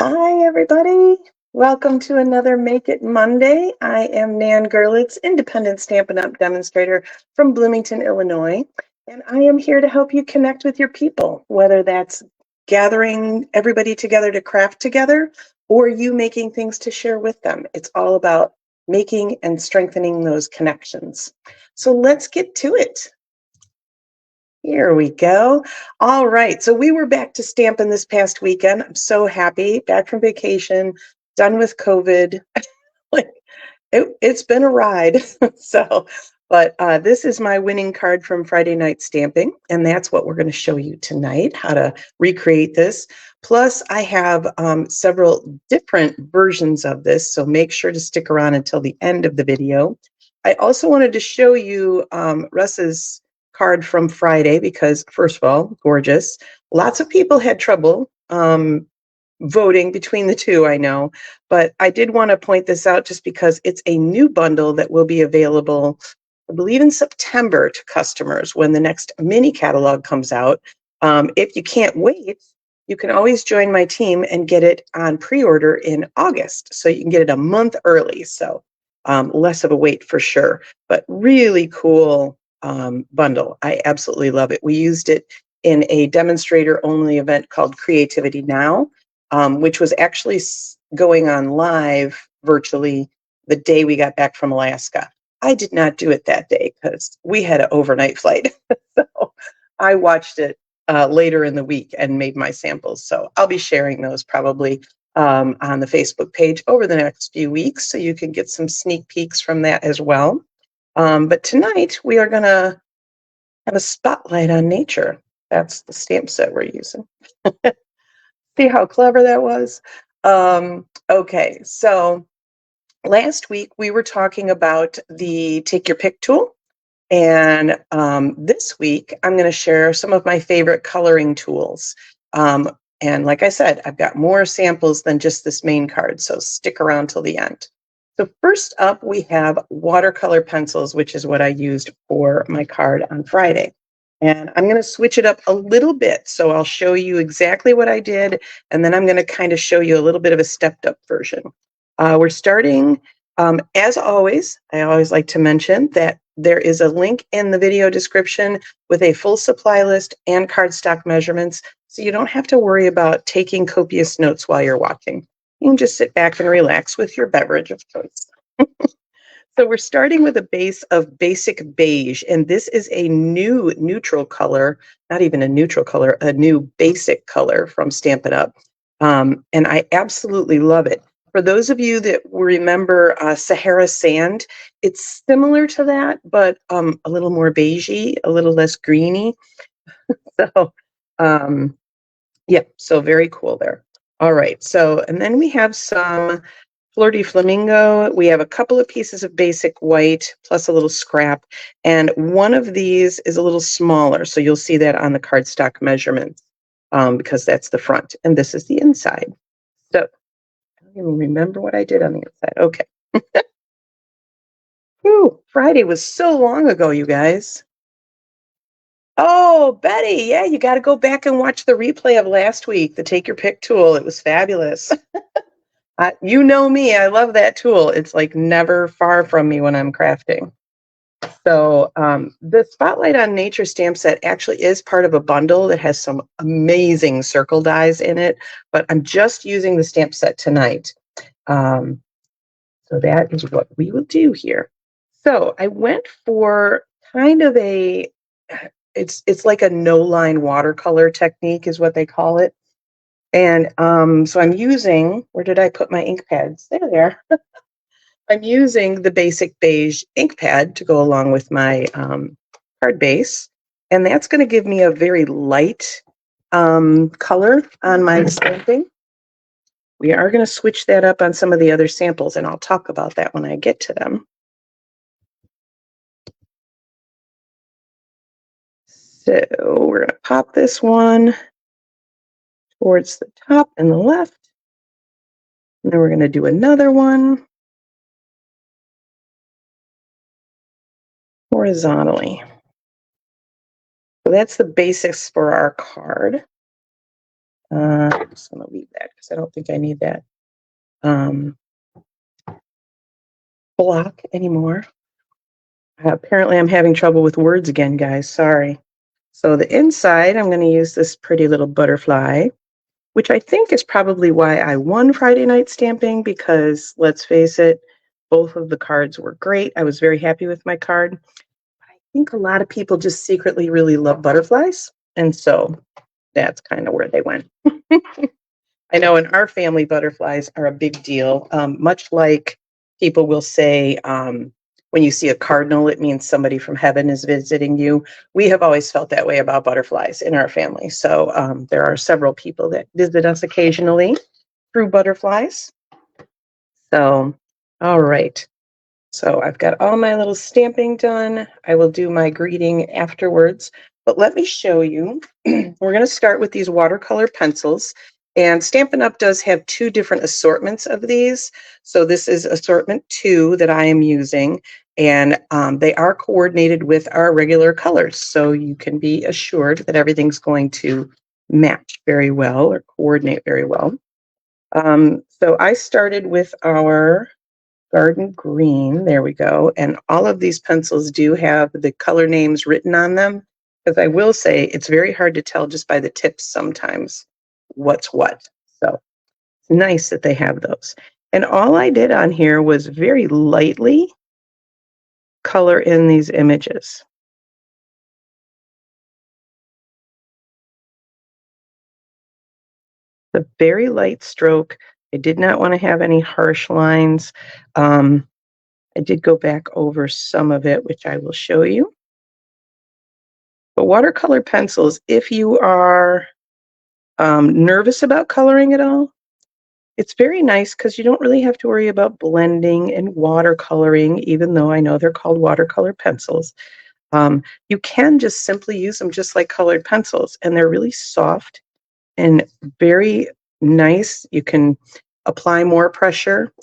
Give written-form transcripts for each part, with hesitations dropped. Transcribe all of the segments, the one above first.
Hi, everybody. Welcome to another Make It Monday. I am Nan Gerlitz, independent Stampin' Up! Demonstrator from Bloomington, Illinois, and I am here to help you connect with your people, whether that's gathering everybody together to craft together or you making things to share with them. It's all about making and strengthening those connections. So let's get to it. Here we go. All right. So we were back to Stampin' this past weekend. I'm so happy. Back from vacation, done with COVID. Like it's been a ride. But this is my winning card from Friday night stamping, and that's what we're going to show you tonight, how to recreate this. Plus, I have several different versions of this, so make sure to stick around until the end of the video. I also wanted to show you Russ's card from Friday because, first of all, gorgeous. Lots of people had trouble voting between the two, I know, but I did want to point this out just because it's a new bundle that will be available, I believe, in September to customers when the next mini catalog comes out. If you can't wait, you can always join my team and get it on pre-order in August, so you can get it a month early. So less of a wait for sure, but really cool bundle. I absolutely love it. We used it in a demonstrator-only event called Creativity Now, which was actually going on live virtually the day we got back from Alaska. I did not do it that day because we had an overnight flight. So I watched it later in the week and made my samples. So I'll be sharing those probably on the Facebook page over the next few weeks, so you can get some sneak peeks from that as well. But tonight we are going to have a spotlight on nature. That's the stamp set we're using. See how clever that was? Okay, so last week we were talking about the Take Your Pick tool. And this week I'm going to share some of my favorite coloring tools. And like I said, I've got more samples than just this main card, so stick around till the end. So first up, we have watercolor pencils, which is what I used for my card on Friday. And I'm going to switch it up a little bit. So I'll show you exactly what I did, and then I'm going to kind of show you a little bit of a stepped up version. We're starting, as always, I always like to mention that there is a link in the video description with a full supply list and cardstock measurements, so you don't have to worry about taking copious notes while you're watching. You can just sit back and relax with your beverage of choice. So we're starting with a base of basic beige, and this is a new neutral color, not even a neutral color, a new basic color from Stampin' Up. And I absolutely love it. For those of you that remember Sahara Sand, it's similar to that, but a little more beigey, a little less greeny. So, yeah, so very cool there. All right, so, and then we have some Fleur de Flamingo. We have a couple of pieces of basic white plus a little scrap, and one of these is a little smaller, so you'll see that on the cardstock measurements because that's the front, and this is the inside. So I don't even remember what I did on the inside. Okay. Whew, Friday was so long ago, you guys. Oh, Betty, yeah, you got to go back and watch the replay of last week, the Take Your Pick tool. It was fabulous. You know me, I love that tool. It's like never far from me when I'm crafting. So the Spotlight on Nature stamp set actually is part of a bundle that has some amazing circle dies in it, but I'm just using the stamp set tonight. So that is what we will do here. So I went for kind of a, it's like a no-line watercolor technique is what they call it. And so I'm using, where did I put my ink pads? There they are. I'm using the basic beige ink pad to go along with my card base. And that's going to give me a very light color on my stamping. We are going to switch that up on some of the other samples, and I'll talk about that when I get to them. So we're going to pop this one towards the top and the left. And then we're going to do another one horizontally. So that's the basics for our card. I'm just going to leave that because I don't think I need that block anymore. Apparently, I'm having trouble with words again, guys. Sorry. So the inside, I'm going to use this pretty little butterfly, which I think is probably why I won Friday night stamping, because let's face it, both of the cards were great. I was very happy with my card. I think a lot of people just secretly really love butterflies. And so that's kind of where they went. I know in our family, butterflies are a big deal. Much like people will say, when you see a cardinal, it means somebody from heaven is visiting you. We have always felt that way about butterflies in our family. So there are several people that visit us occasionally through butterflies. So, all right. So I've got all my little stamping done. I will do my greeting afterwards. But let me show you. We're going to start with these watercolor pencils. And Stampin' Up! Does have two different assortments of these. So this is assortment 2 that I am using. And they are coordinated with our regular colors. So you can be assured that everything's going to match very well or coordinate very well. So I started with our garden green. There we go. And all of these pencils do have the color names written on them. Because I will say it's very hard to tell just by the tips sometimes what's what. So it's nice that they have those. And all I did on here was very lightly color in these images. A very light stroke. I did not want to have any harsh lines. I did go back over some of it, which I will show you. But watercolor pencils, if you are nervous about coloring at all, it's very nice because you don't really have to worry about blending and watercoloring, even though I know they're called watercolor pencils. You can just simply use them just like colored pencils, and they're really soft and very nice. You can apply more pressure,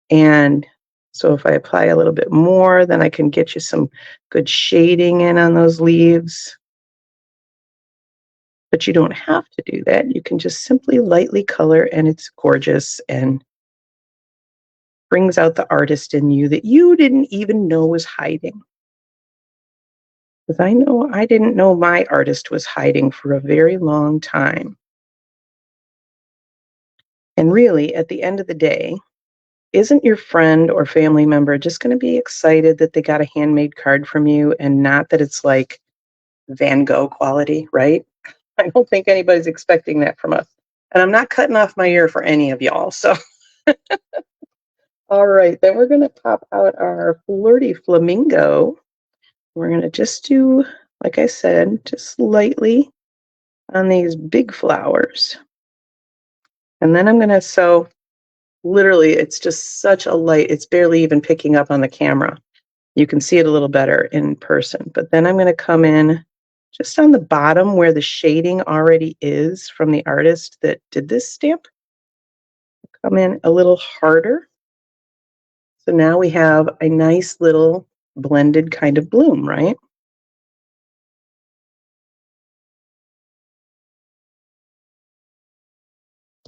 and so if I apply a little bit more, then I can get you some good shading in on those leaves. But you don't have to do that. You can just simply lightly color, and it's gorgeous and brings out the artist in you that you didn't even know was hiding. Because I know I didn't know my artist was hiding for a very long time. And really, at the end of the day, isn't your friend or family member just going to be excited that they got a handmade card from you and not that it's like Van Gogh quality, right? I don't think anybody's expecting that from us. And I'm not cutting off my ear for any of y'all. So, all right, then we're going to pop out our Flirty Flamingo. We're going to just do, like I said, just lightly on these big flowers. And then I'm going to sew, literally, it's just such a light, it's barely even picking up on the camera. You can see it a little better in person. But then I'm going to come in just on the bottom where the shading already is from the artist that did this stamp. Come in a little harder. So now we have a nice little blended kind of bloom, right?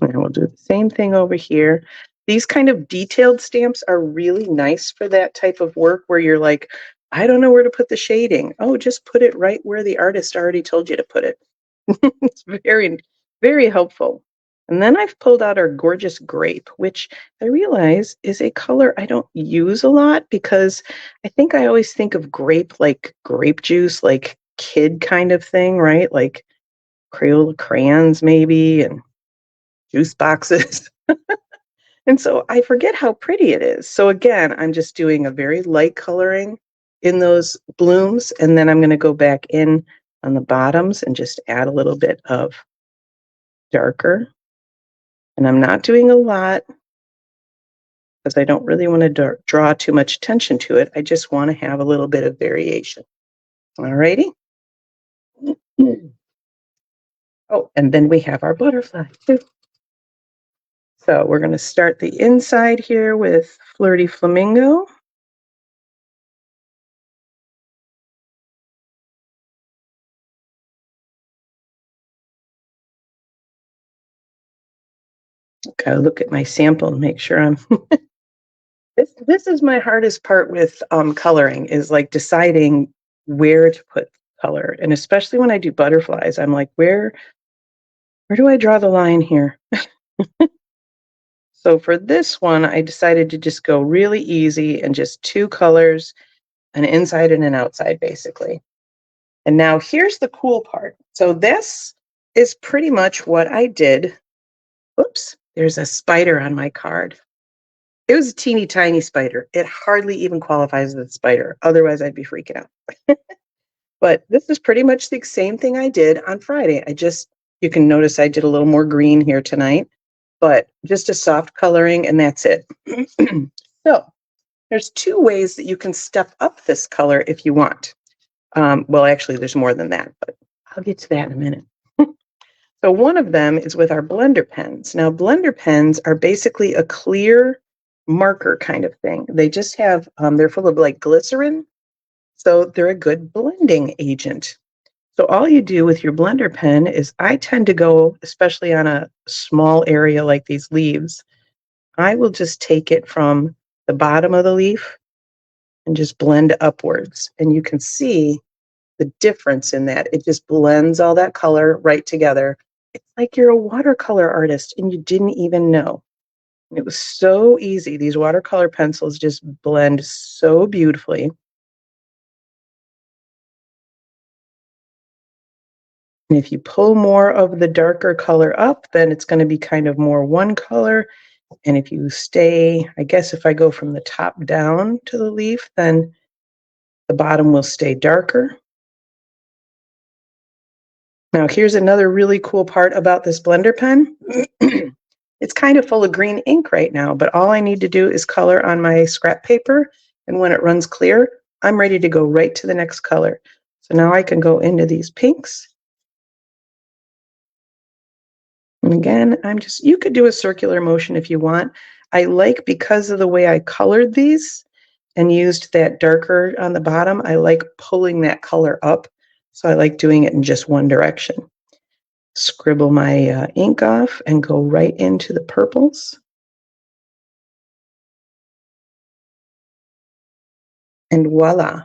And we'll do the same thing over here. These kind of detailed stamps are really nice for that type of work where you're like, I don't know where to put the shading. Oh, just put it right where the artist already told you to put it. It's very, very helpful. And then I've pulled out our gorgeous grape, which I realize is a color I don't use a lot because I think I always think of grape like grape juice, like kid kind of thing, right? Like Crayola crayons maybe and juice boxes. And so I forget how pretty it is. So again, I'm just doing a very light coloring in those blooms, and then I'm going to go back in on the bottoms and just add a little bit of darker. And I'm not doing a lot because I don't really want to draw too much attention to it. I just want to have a little bit of variation. All righty. Oh, and then we have our butterfly too. So we're going to start the inside here with Flirty Flamingo. Gotta look at my sample and make sure I'm this is my hardest part with coloring, is like deciding where to put color. And especially when I do butterflies, I'm like, where do I draw the line here? So for this one, I decided to just go really easy and just two colors, an inside and an outside, basically. And now here's the cool part. So this is pretty much what I did. Oops, there's a spider on my card. It was a teeny tiny spider. It hardly even qualifies as a spider. Otherwise, I'd be freaking out. But this is pretty much the same thing I did on Friday. You can notice I did a little more green here tonight, but just a soft coloring, and that's it. So there's two ways that you can step up this color if you want. Well, actually, there's more than that, but I'll get to that in a minute. So one of them is with our blender pens. Now, blender pens are basically a clear marker kind of thing. They just have, they're full of like glycerin, so they're a good blending agent. So all you do with your blender pen is, I tend to go, especially on a small area like these leaves, I will just take it from the bottom of the leaf and just blend upwards. And you can see the difference in that. It just blends all that color right together. It's like you're a watercolor artist and you didn't even know. It was so easy. These watercolor pencils just blend so beautifully. And if you pull more of the darker color up, then it's going to be kind of more one color. And if you stay, I guess if I go from the top down to the leaf, then the bottom will stay darker. Now, here's another really cool part about this blender pen. It's kind of full of green ink right now, but all I need to do is color on my scrap paper. And when it runs clear, I'm ready to go right to the next color. So now I can go into these pinks. And again, you could do a circular motion if you want. I like, because of the way I colored these and used that darker on the bottom, I like pulling that color up. So I like doing it in just one direction. Scribble my ink off and go right into the purples. And voila.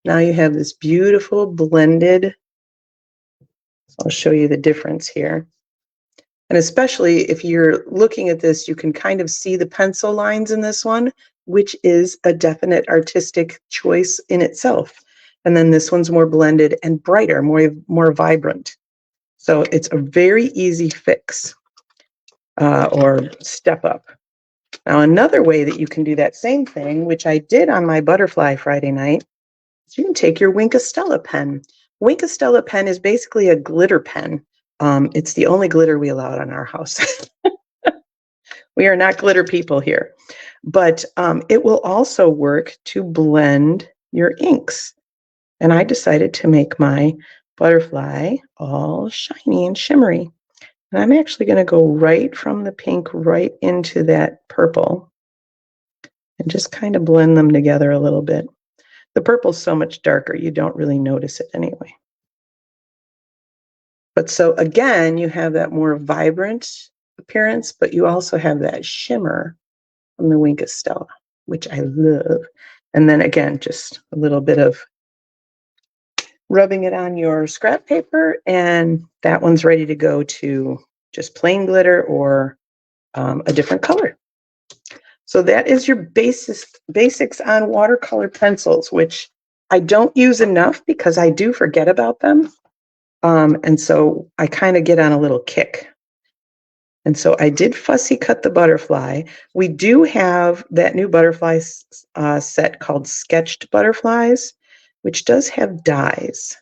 Now you have this beautiful blended. I'll show you the difference here. And especially if you're looking at this, you can kind of see the pencil lines in this one, which is a definite artistic choice in itself. And then this one's more blended and brighter, more vibrant. So it's a very easy fix or step up. Now, another way that you can do that same thing, which I did on my butterfly Friday night, is you can take your Wink of Stella pen. Wink of Stella pen is basically a glitter pen. It's the only glitter we allow in our house. We are not glitter people here. But it will also work to blend your inks. And I decided to make my butterfly all shiny and shimmery. And I'm actually going to go right from the pink right into that purple and just kind of blend them together a little bit. The purple's so much darker, you don't really notice it anyway. But so again, you have that more vibrant appearance, but you also have that shimmer from the Wink of Stella, which I love. And then again, just a little bit of rubbing it on your scrap paper, and that one's ready to go to just plain glitter or a different color. So that is your basics on watercolor pencils, which I don't use enough because I do forget about them. And so I kind of get on a little kick. And so I did fussy cut the butterfly. We do have that new butterfly set called Sketched Butterflies, which does have dies.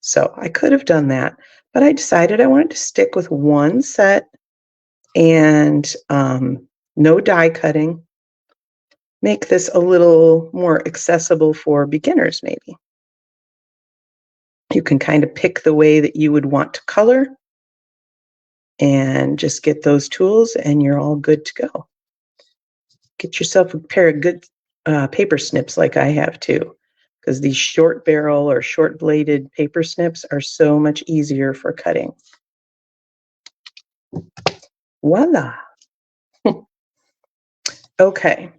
So I could have done that, but I decided I wanted to stick with one set and no die cutting. Make this a little more accessible for beginners, maybe. You can kind of pick the way that you would want to color and just get those tools and you're all good to go. Get yourself a pair of good paper snips like I have too, because these short barrel or short bladed paper snips are so much easier for cutting. Voila. Okay,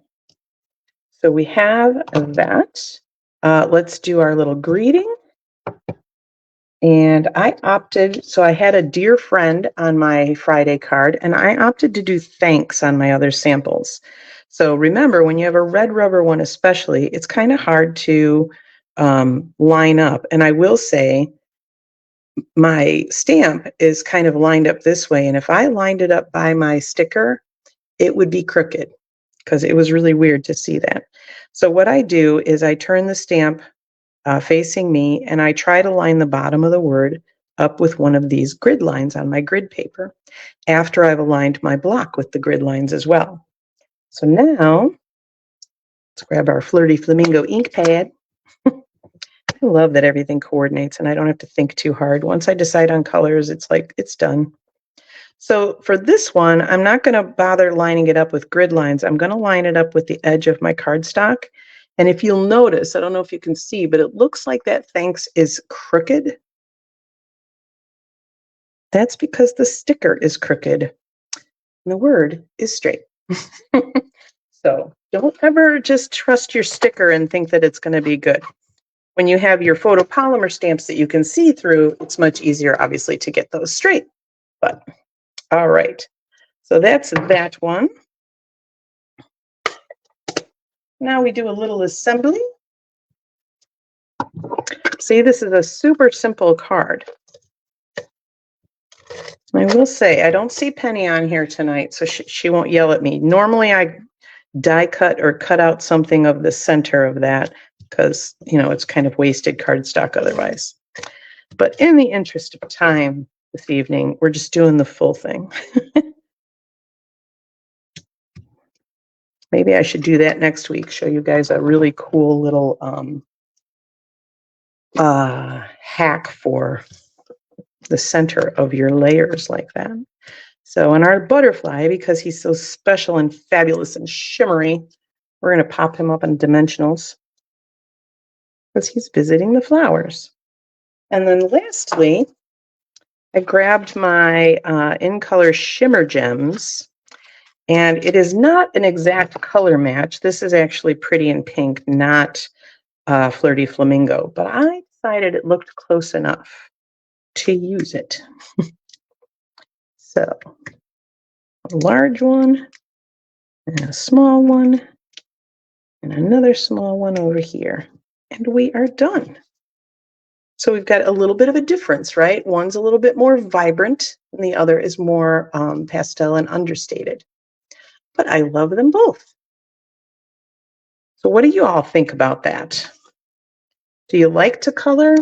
so we have that. Let's do our little greeting. And I opted, so I had a dear friend on my Friday card, and I opted to do thanks on my other samples. So remember, when you have a red rubber one especially, it's kind of hard to line up. And I will say, my stamp is kind of lined up this way. And if I lined it up by my sticker, it would be crooked because it was really weird to see that. So what I do is I turn the stamp facing me, and I try to line the bottom of the word up with one of these grid lines on my grid paper after I've aligned my block with the grid lines as well. So now, let's grab our Flirty Flamingo ink pad. I love that everything coordinates and I don't have to think too hard. Once I decide on colors, it's like, it's done. So for this one, I'm not going to bother lining it up with grid lines. I'm going to line it up with the edge of my cardstock. And if you'll notice, I don't know if you can see, but it looks like that thanks is crooked. That's because the sticker is crooked and the word is straight. So don't ever just trust your sticker and think that it's going to be good. When you have your photopolymer stamps that you can see through, it's much easier, obviously, to get those straight. But all right, so that's that one. Now we do a little assembly. See, this is a super simple card. I will say, I don't see Penny on here tonight, so she won't yell at me. Normally, I die cut or cut out something of the center of that because, you know, it's kind of wasted cardstock otherwise. But in the interest of time this evening, we're just doing the full thing. Maybe I should do that next week, show you guys a really cool little hack for the center of your layers like that. So in our butterfly, because he's so special and fabulous and shimmery, we're going to pop him up on dimensionals because he's visiting the flowers. And then lastly, I grabbed my In Color Shimmer Gems, and it is not an exact color match. This is actually Pretty in Pink, not Flirty Flamingo, but I decided it looked close enough to use it. So a large one and a small one and another small one over here, and we are done. So we've got a little bit of a difference, right? One's a little bit more vibrant and the other is more pastel and understated. But I love them both. So what do you all think about that? Do you like to color?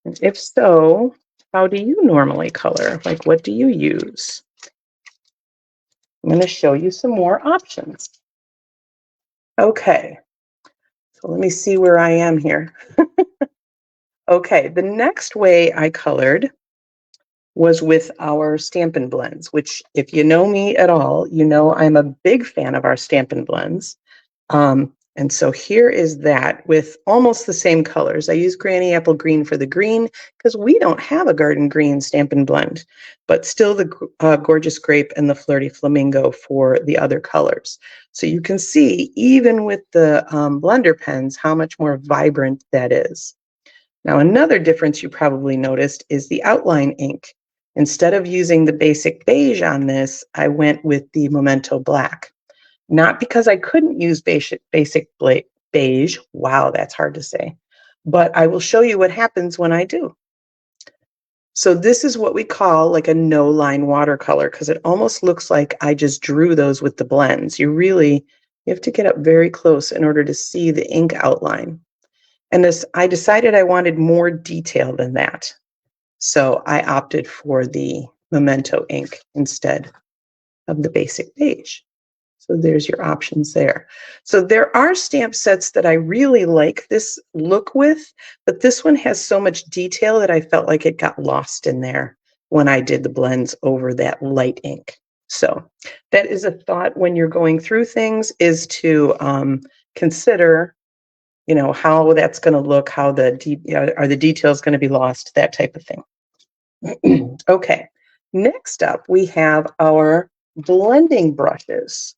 And if so, how do you normally color? Like, what do you use? I'm going to show you some more options. Okay, so let me see where I am here. Okay, the next way I colored was with our Stampin' Blends, which if you know me at all, you know I'm a big fan of our Stampin' Blends. And so here is that with almost the same colors. I use Granny Apple Green for the green because we don't have a Garden Green Stampin' Blend, but still the Gorgeous Grape and the Flirty Flamingo for the other colors. So you can see, even with the blender pens, how much more vibrant that is. Now, another difference you probably noticed is the outline ink. Instead of using the basic beige on this, I went with the Memento Black. Not because I couldn't use basic beige. Wow, that's hard to say. But I will show you what happens when I do. So this is what we call like a no-line watercolor, because it almost looks like I just drew those with the blends. You have to get up very close in order to see the ink outline. And I decided I wanted more detail than that. So I opted for the Memento ink instead of the basic beige. So there's your options there. So there are stamp sets that I really like this look with, but this one has so much detail that I felt like it got lost in there when I did the blends over that light ink. So that is a thought when you're going through things, is to consider, you know, how that's going to look, how are the details going to be lost, that type of thing. Okay, next up we have our blending brushes.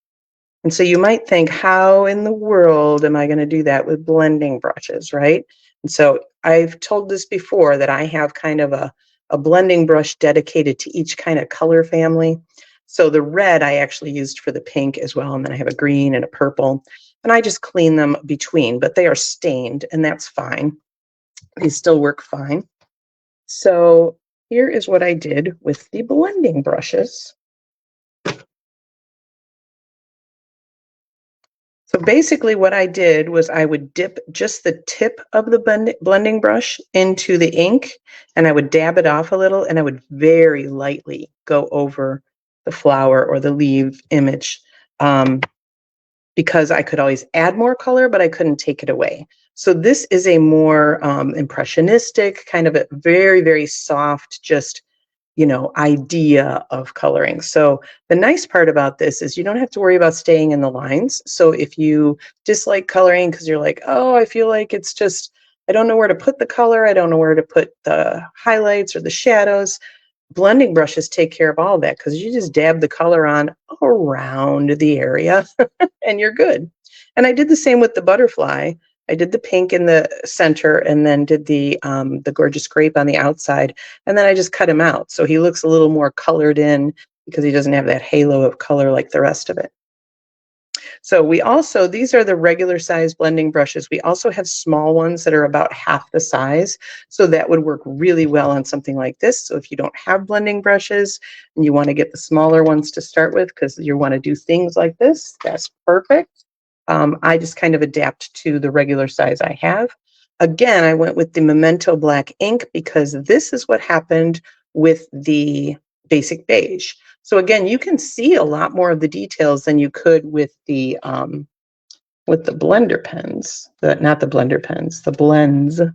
And so you might think, how in the world am I going to do that with blending brushes, right? And so I've told this before that I have kind of a blending brush dedicated to each kind of color family. So the red I actually used for the pink as well, and then I have a green and a purple, and I just clean them between, but they are stained, and that's fine. They still work fine. So here is what I did with the blending brushes. So basically what I did was I would dip just the tip of the blending brush into the ink, and I would dab it off a little, and I would very lightly go over the flower or the leaf image, because I could always add more color, but I couldn't take it away. So this is a more impressionistic, kind of a very, very soft, just idea of coloring. So the nice part about this is you don't have to worry about staying in the lines. So if you dislike coloring because you're like, oh, I feel like it's just, I don't know where to put the color, I don't know where to put the highlights or the shadows, blending brushes take care of all that because you just dab the color on around the area and you're good. And I did the same with the butterfly. I did the pink in the center and then did the gorgeous grape on the outside. And then I just cut him out. So he looks a little more colored in because he doesn't have that halo of color like the rest of it. So we also, these are the regular size blending brushes. We also have small ones that are about half the size. So that would work really well on something like this. So if you don't have blending brushes and you want to get the smaller ones to start with because you want to do things like this, that's perfect. I just kind of adapt to the regular size I have. Again, I went with the Memento Black ink because this is what happened with the basic beige. So again, you can see a lot more of the details than you could with the blender pens. Not the blender pens, the blends. I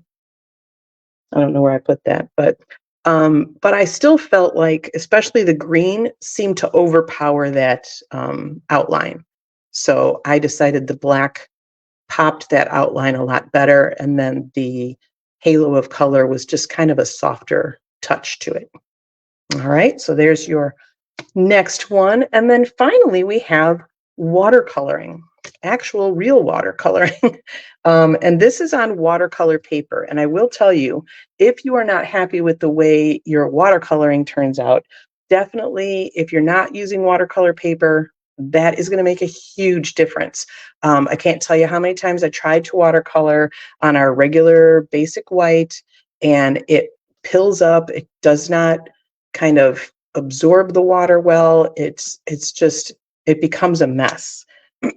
don't know where I put that, but I still felt like, especially the green, seemed to overpower that outline. So I decided the black popped that outline a lot better, and then the halo of color was just kind of a softer touch to it. All right, so there's your next one. And then finally, we have watercoloring, actual real watercoloring. And this is on watercolor paper. And I will tell you, if you are not happy with the way your watercoloring turns out, definitely, if you're not using watercolor paper, that is going to make a huge difference. I can't tell you how many times I tried to watercolor on our regular basic white, and it pills up. It does not kind of absorb the water well. It's just, it becomes a mess.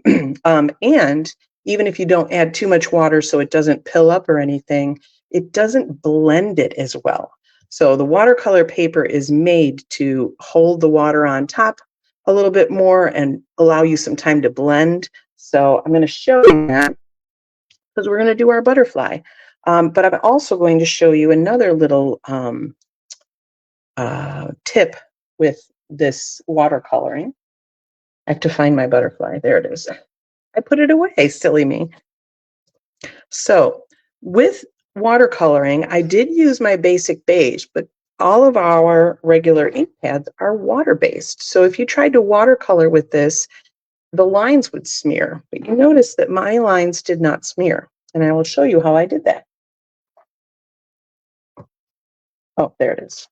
And even if you don't add too much water so it doesn't pill up or anything, it doesn't blend it as well. So the watercolor paper is made to hold the water on top a little bit more and allow you some time to blend. So I'm going to show you that because we're going to do our butterfly. But I'm also going to show you another little tip with this watercoloring. I have to find my butterfly. There it is. I put it away, silly me. So with watercoloring, I did use my basic beige, but all of our regular ink pads are water-based. So if you tried to watercolor with this, the lines would smear. But you notice that my lines did not smear. And I will show you how I did that. Oh, there it is.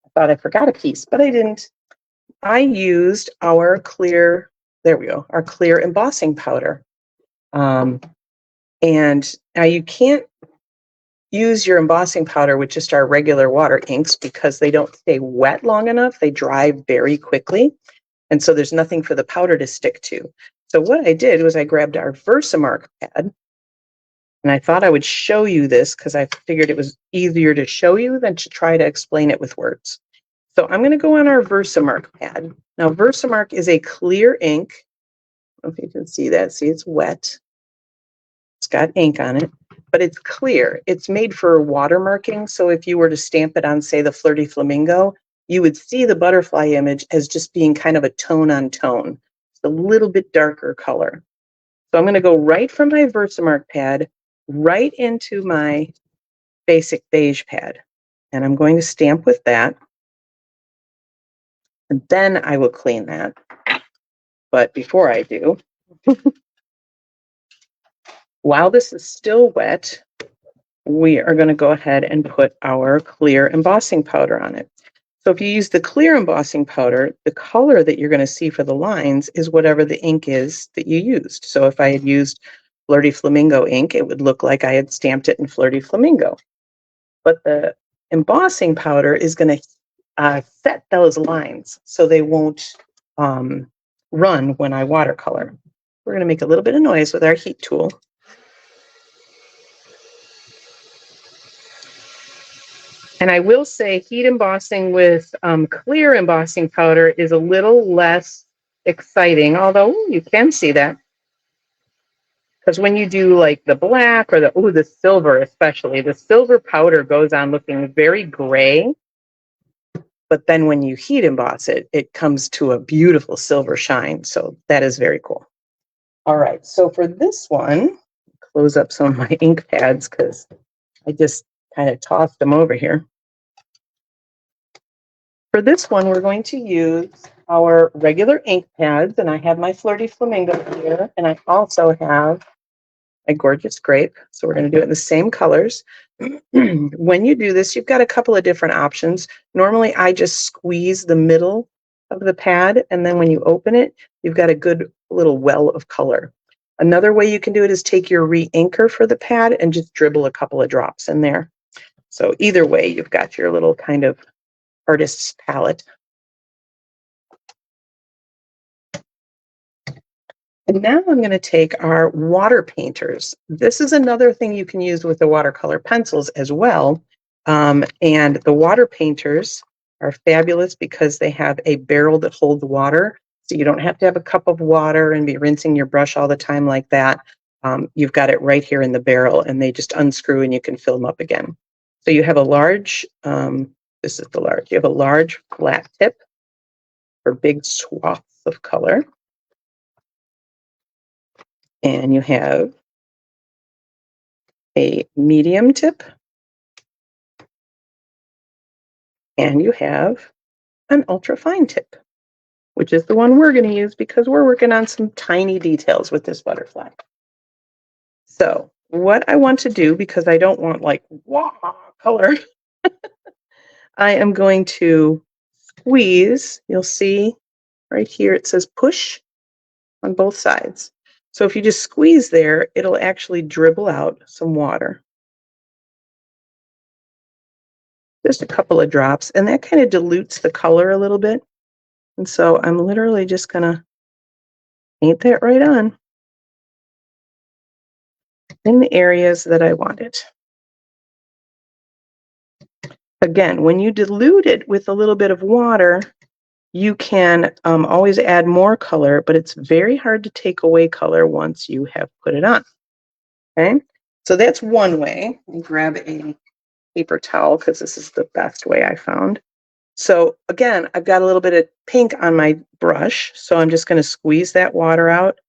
I thought I forgot a piece, but I didn't. I used our clear, there we go, our clear embossing powder. And now you can't use your embossing powder with just our regular water inks because they don't stay wet long enough. They dry very quickly. And so there's nothing for the powder to stick to. So what I did was I grabbed our Versamark pad, and I thought I would show you this because I figured it was easier to show you than to try to explain it with words. So I'm going to go on our Versamark pad. Now, Versamark is a clear ink. I don't know if you can see that. See, it's wet. It's got ink on it, but it's clear. It's made for watermarking. So if you were to stamp it on, say, the Flirty Flamingo, you would see the butterfly image as just being kind of a tone on tone. It's a little bit darker color. So I'm going to go right from my Versamark pad right into my basic beige pad. And I'm going to stamp with that. And then I will clean that. But before I do, while this is still wet, we are going to go ahead and put our clear embossing powder on it. So if you use the clear embossing powder, the color that you're going to see for the lines is whatever the ink is that you used. So if I had used Flirty Flamingo ink, it would look like I had stamped it in Flirty Flamingo. But the embossing powder is going to set those lines so they won't run when I watercolor. We're going to make a little bit of noise with our heat tool. And I will say heat embossing with clear embossing powder is a little less exciting, although you can see that. Because when you do like the black or the silver especially, the silver powder goes on looking very gray. But then when you heat emboss it, it comes to a beautiful silver shine. So that is very cool. All right, so for this one, close up some of my ink pads because I just kind of tossed them over here. For this one, we're going to use our regular ink pads, and I have my Flirty Flamingo here, and I also have a gorgeous grape. So we're going to do it in the same colors. When you do this, you've got a couple of different options. Normally, I just squeeze the middle of the pad, and then when you open it, you've got a good little well of color. Another way you can do it is take your re-inker for the pad and just dribble a couple of drops in there. So either way, you've got your little kind of artist's palette. And now I'm going to take our water painters. This is another thing you can use with the watercolor pencils as well. And the water painters are fabulous because they have a barrel that holds water. So you don't have to have a cup of water and be rinsing your brush all the time like that. You've got it right here in the barrel and they just unscrew and you can fill them up again. So you have a large, this is the large, you have a large flat tip for big swaths of color. And you have a medium tip. And you have an ultra fine tip, which is the one we're going to use because we're working on some tiny details with this butterfly. So what I want to do, because I don't want like wow color, I am going to squeeze. You'll see right here it says push on both sides. So if you just squeeze there, it'll actually dribble out some water. Just a couple of drops, and that kind of dilutes the color a little bit. And so I'm literally just going to paint that right on in the areas that I want it. Again, when you dilute it with a little bit of water, you can always add more color, but it's very hard to take away color once you have put it on. Okay, so that's one way. Let me grab a paper towel because this is the best way I found. So again, I've got a little bit of pink on my brush, so I'm just going to squeeze that water out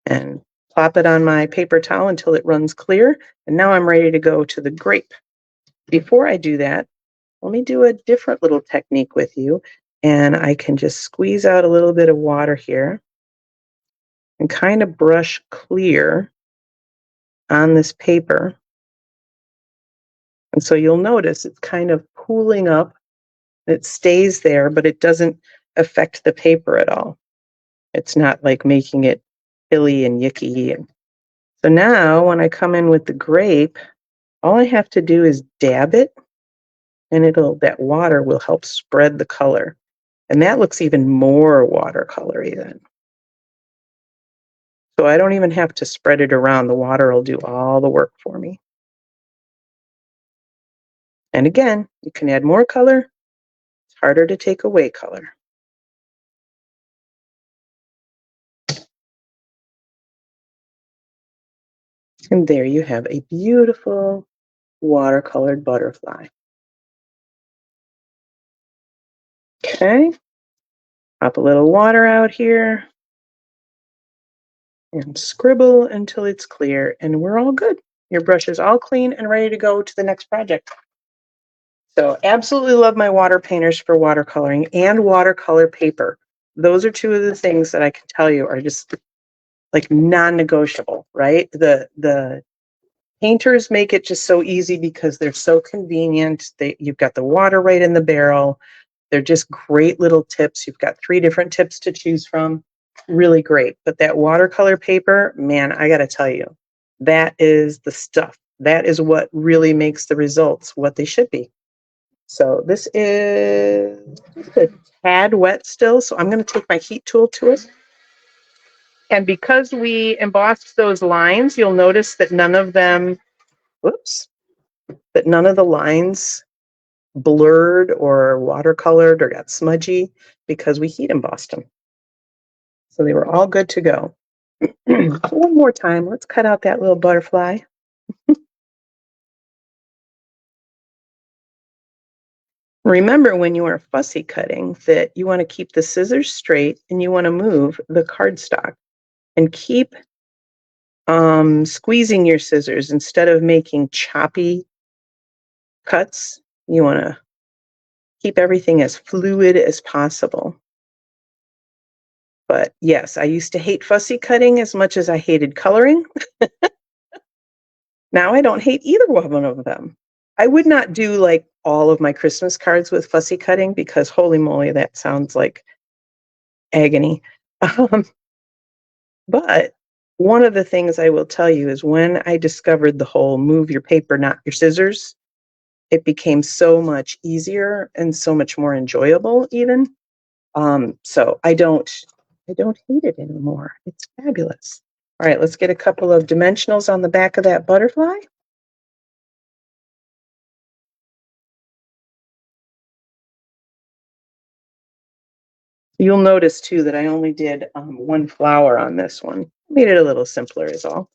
and plop it on my paper towel until it runs clear. And now I'm ready to go to the grape. Before I do that, let me do a different little technique with you. And I can just squeeze out a little bit of water here and kind of brush clear on this paper. And so you'll notice it's kind of pooling up. It stays there, but it doesn't affect the paper at all. It's not like making it hilly and yicky. So now when I come in with the grape, all I have to do is dab it and that water will help spread the color. And that looks even more watercolory then. So I don't even have to spread it around. The water will do all the work for me. And again, you can add more color. It's harder to take away color. And there you have a beautiful watercolored butterfly. Okay, pop a little water out here and scribble until it's clear and we're all good. Your brush is all clean and ready to go to the next project. So absolutely love my water painters for watercoloring and watercolor paper. those are two of the things that I can tell you are just like non-negotiable, right? The painters make it just so easy because they're so convenient. You've got the water right in the barrel. They're just great little tips. You've got 3 different tips to choose from. Really great. But that watercolor paper, man, I got to tell you, that is the stuff. That is what really makes the results what they should be. So this is just a tad wet still. So I'm going to take my heat tool to it. And because we embossed those lines, you'll notice that none of them, that none of the lines blurred or watercolored or got smudgy because we heat embossed them. So they were all good to go. One more time, let's cut out that little butterfly. Remember when you are fussy cutting that you want to keep the scissors straight and you want to move the cardstock and keep squeezing your scissors instead of making choppy cuts. You want to keep everything as fluid as possible. But yes, I used to hate fussy cutting as much as I hated coloring. Now I don't hate either one of them. I would not do like all of my Christmas cards with fussy cutting because holy moly, that sounds like agony. But one of the things I will tell you is when I discovered the whole move your paper, not your scissors, it became so much easier and so much more enjoyable even. So I don't hate it anymore. It's fabulous. All right, let's get a couple of dimensionals on the back of that butterfly. You'll notice too that I only did 1 flower on this one. Made it a little simpler is all.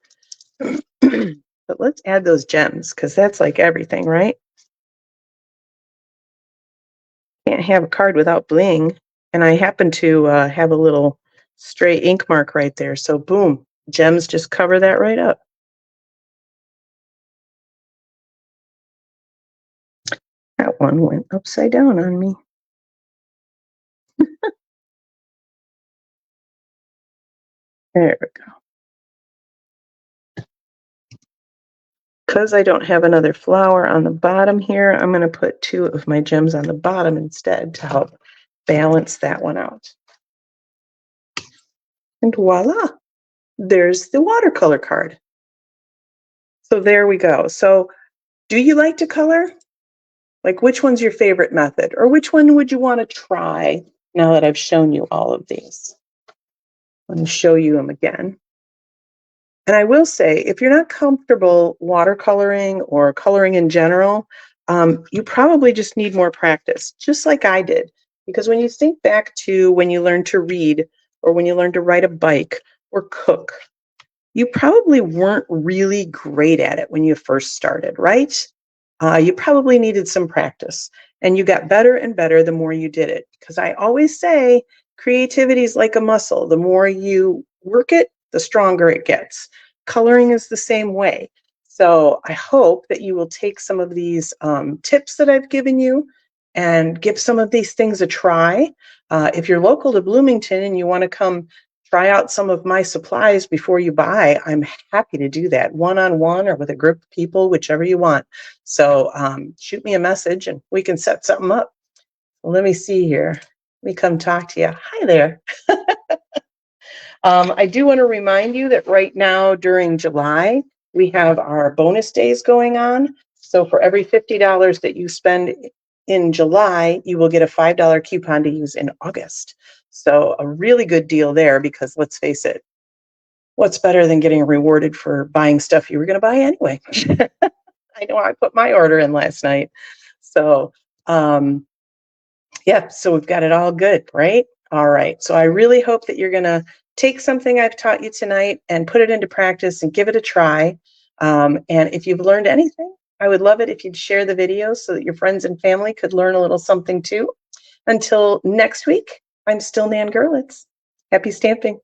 But let's add those gems because that's like everything, right? Can't have a card without bling. And I happen to have a little stray ink mark right there. So boom, gems just cover that right up. That one went upside down on me. There we go. Because I don't have another flower on the bottom here, I'm going to put 2 of my gems on the bottom instead to help balance that one out. And voila, there's the watercolor card. So there we go. So do you like to color? Like which one's your favorite method? Or which one would you want to try now that I've shown you all of these? Let me show you them again. And I will say, if you're not comfortable watercoloring or coloring in general, you probably just need more practice, just like I did. Because when you think back to when you learned to read or when you learned to ride a bike or cook, you probably weren't really great at it when you first started, right? You probably needed some practice. And you got better and better the more you did it. Because I always say creativity is like a muscle. The more you work it, the stronger it gets. Coloring is the same way. So I hope that you will take some of these tips that I've given you and give some of these things a try. If you're local to Bloomington and you want to come try out some of my supplies before you buy, I'm happy to do that one-on-one or with a group of people, whichever you want. So shoot me a message and we can set something up. Let me see here. Let me come talk to you. Hi there. I do want to remind you that right now during July, we have our bonus days going on. So for every $50 that you spend in July, you will get a $5 coupon to use in August. So a really good deal there because let's face it, what's better than getting rewarded for buying stuff you were going to buy anyway? I know I put my order in last night. So, yeah, so we've got it all good, right? All right. So I really hope that you're going to take something I've taught you tonight and put it into practice and give it a try. And if you've learned anything, I would love it if you'd share the video so that your friends and family could learn a little something too. Until next week, I'm still Nan Gerlitz. Happy stamping.